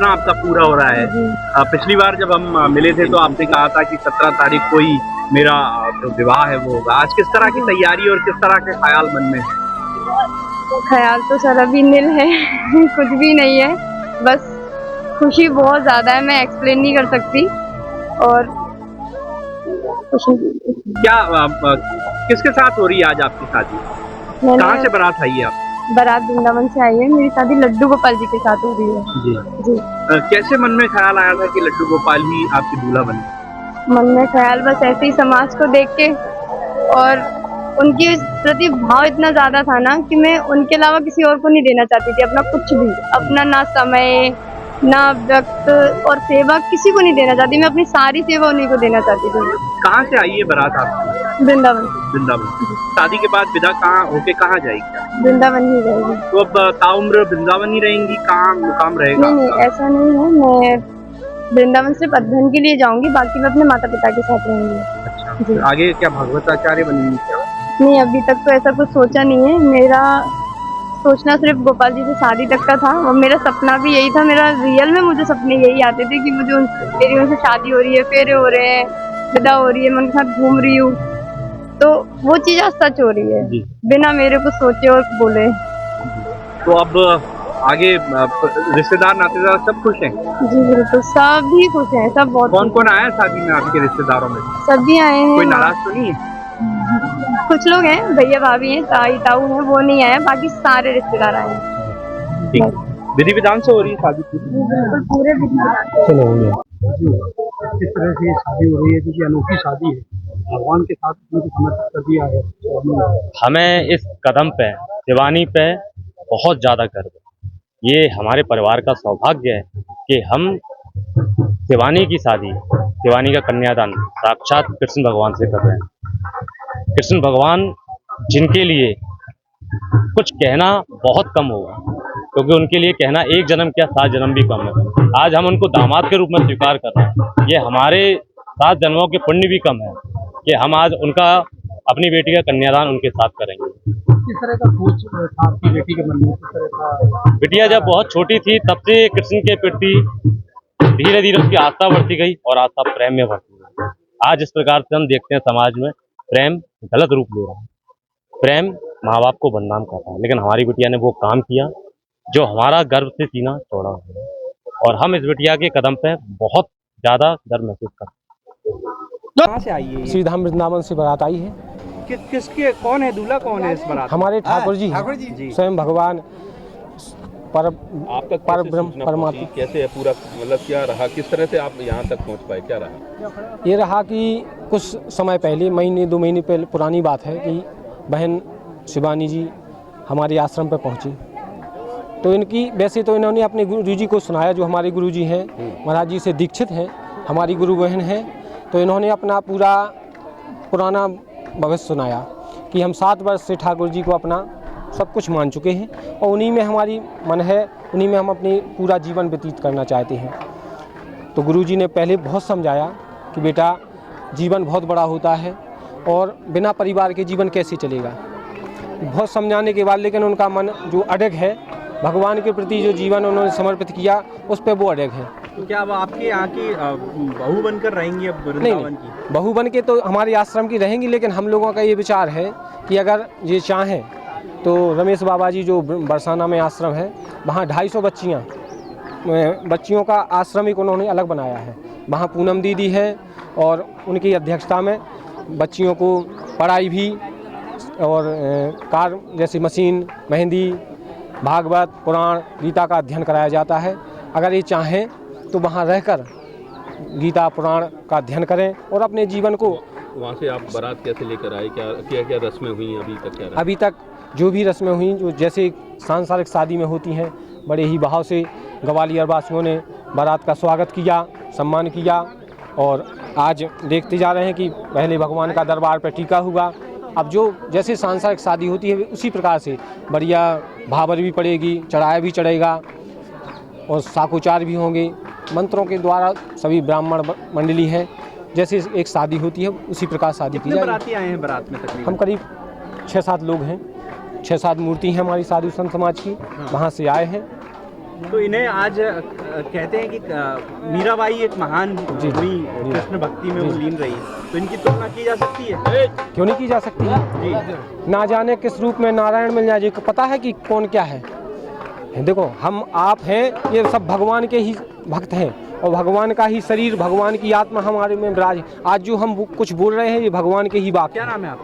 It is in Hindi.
सपना आपका पूरा हो रहा है। पिछली बार जब हम मिले थे तो आपने कहा था कि 17 तारीख को ही मेरा जो विवाह है वो होगा। आज किस तरह की तैयारी और किस तरह के ख्याल मन में है? ख्याल तो सर अभी निल है कुछ भी नहीं है, बस खुशी बहुत ज्यादा है, मैं एक्सप्लेन नहीं कर सकती। और खुशी क्या किसके साथ हो रही है आज आपकी शादी? कहाँ से बारात आई है आप? बारात वृंदावन से आई है। मेरी शादी लड्डू गोपाल जी के साथ हो रही है। जी जी। कैसे मन में ख्याल आया था कि लड्डू गोपाल ही आपकी दूल्हा बने? मन में ख्याल बस ऐसे ही समाज को देख के, और उनके प्रति भाव इतना ज्यादा था ना कि मैं उनके अलावा किसी और को नहीं देना चाहती थी अपना कुछ भी, अपना ना समय ना वक्त और सेवा किसी को नहीं देना चाहती। मैं अपनी सारी सेवा उन्हीं को देना चाहती थी। कहाँ से आई है बारात आपकी? वृंदावन। वृंदावन। शादी के बाद विदा कहाँ होके कहाँ जाएगी? वृंदावन ही रहेगी। तो अब ताउम्र वृंदावन ही रहेंगी, कहाँ मुकाम रहेगा? नहीं नहीं, ऐसा नहीं है। मैं वृंदावन सिर्फ अध्ययन के लिए जाऊंगी, बाकी मैं अपने माता पिता के साथ रहूंगी। अच्छा, जी। आगे क्या भगवताचार्य बनेंगी क्या? नहीं, अभी तक तो ऐसा कुछ सोचा नहीं है। मेरा सोचना सिर्फ गोपाल जी से शादी तक का था, और मेरा सपना भी यही था। मेरा रियल में मुझे सपने यही आते थे कि मुझे मेरी उनसे शादी हो रही है, फेरे हो रहे हैं, विदा हो रही है, मैं उनके साथ घूम रही हूँ। तो वो चीज आज सच हो रही है बिना मेरे को सोचे और बोले। तो अब आगे रिश्तेदार नातेदार सब खुश हैं? जी बिल्कुल, सभी खुश हैं, सब बहुत। कौन कौन आया शादी में आपके रिश्तेदारों में? सभी आए हैं। कोई नाराज तो नहीं है? कुछ लोग हैं, भैया भाभी हैं, ताई ताऊ हैं, वो नहीं आए, बाकी सारे रिश्तेदार आए हैं। ठीक, विधि विधान से हो रही है शादी? बिल्कुल पूरे विधि विधान। चलो हो गया। किस तरह से शादी हो रही है, क्योंकि अनोखी शादी है, भगवान के साथ समर्पित कर दिया है। हमें इस कदम पे, शिवानी पे बहुत ज़्यादा गर्व है। ये हमारे परिवार का सौभाग्य है कि हम शिवानी की शादी, शिवानी का कन्यादान साक्षात कृष्ण भगवान से कर रहे हैं। कृष्ण भगवान जिनके लिए कुछ कहना बहुत कम होगा, क्योंकि उनके लिए कहना एक जन्म क्या 7 जन्म भी कम है। आज हम उनको दामाद के रूप में स्वीकार कर रहे हैं। ये हमारे 7 जन्मों के पुण्य भी कम है कि हम आज उनका, अपनी बेटी का कन्यादान उनके साथ करेंगे। किस तरह का सोच था आपकी बेटी के मन में? किस तरह का? बिटिया जब बहुत छोटी थी तब से कृष्ण के प्रति धीरे धीरे उसकी आस्था बढ़ती गई और आस्था प्रेम में बढ़ती गई। आज जिस प्रकार से हम देखते हैं समाज में प्रेम गलत रूप ले रहा है, प्रेम माँ बाप को बदनाम कर रहा है, लेकिन हमारी बिटिया ने वो काम किया जो हमारा गर्व से सीना चौड़ा हो गया, और हम इस बिटिया के कदम पे बहुत ज़्यादा गर्व महसूस करते हैं। कहाँ से आई है? श्री धाम वृंदावन से बारात आई है। किसके कौन है दूल्हा, कौन है इस बारात? हमारे ठाकुर जी हैं, स्वयं भगवान पर ब्रह्म परमात्मा। कैसे है पूरा, मतलब क्या रहा, किस तरह से आप यहाँ तक पहुँच पाए, क्या रहा? ये रहा कि कुछ समय पहले, महीने 2 महीने पहले पुरानी बात है कि बहन शिवानी जी हमारे आश्रम पर पहुंची। तो इनकी, वैसे तो इन्होंने अपने गुरु जी को सुनाया, जो हमारे गुरु जी हैं, महाराज जी से दीक्षित हैं, हमारी गुरु बहन हैं। तो इन्होंने अपना पूरा पुराना भविष्य सुनाया कि हम 7 वर्ष से ठाकुर जी को अपना सब कुछ मान चुके हैं, और उन्हीं में हमारी मन है, उन्हीं में हम अपनी पूरा जीवन व्यतीत करना चाहते हैं। तो गुरुजी ने पहले बहुत समझाया कि बेटा जीवन बहुत बड़ा होता है और बिना परिवार के जीवन कैसे चलेगा। बहुत समझाने के बाद लेकिन उनका मन जो अड़ग है, भगवान के प्रति जो जीवन उन्होंने समर्पित किया, उस पर वो अड़ग है। तो क्या अब आपके यहाँ की बहू बनकर रहेंगी अब वृंदावन की? बहू बन के तो हमारे आश्रम की रहेंगी, लेकिन हम लोगों का ये विचार है कि अगर ये चाहें तो रमेश बाबा जी जो बरसाना में आश्रम है, वहाँ 250 बच्चियों का आश्रम एक उन्होंने अलग बनाया है। वहाँ पूनम दीदी है और उनकी अध्यक्षता में बच्चियों को पढ़ाई भी और कार जैसे मशीन, मेहंदी, भागवत, पुराण, गीता का अध्ययन कराया जाता है। अगर ये चाहें तो वहाँ रहकर गीता पुराण का अध्ययन करें और अपने जीवन को। वहाँ से आप बारात कैसे लेकर आए, क्या क्या रस्में हुई अभी तक, क्या रहा? अभी तक जो भी रस्में हुई, जो जैसे सांसारिक शादी में होती हैं, बड़े ही भाव से ग्वालियर वासियों ने बारात का स्वागत किया, सम्मान किया। और आज देखते जा रहे हैं कि पहले भगवान का दरबार पर टीका हुआ, अब जो जैसे सांसारिक शादी होती है उसी प्रकार से बढ़िया भावर भी पड़ेगी, चढ़ाया भी चढ़ेगा और साकोचार भी होंगे। मंत्रों के द्वारा सभी ब्राह्मण मंडली हैं, जैसे एक शादी होती है उसी प्रकार शादी की जाएगी। बराती आए हैं बारात में? तकरीबन हम करीब 6-7 लोग हैं, 6-7 मूर्ति हैं हमारी साधु संत समाज की, वहाँ से आए हैं। तो इन्हें आज कहते हैं कि मीराबाई एक महान जी, हुई जी। कृष्ण भक्ति में वो लीन रही, तो इनकी तुलना की जा सकती है? क्यों नहीं की जा सकती है? जी ना जाने किस रूप में नारायण मिल जाए जी को पता है कि कौन क्या है। देखो हम आप हैं, ये सब भगवान के ही भक्त हैं और भगवान का ही शरीर, भगवान की आत्मा हमारे में विराज। आज जो हम कुछ बोल रहे हैं ये भगवान के ही बात क्या है। नाम है आपका?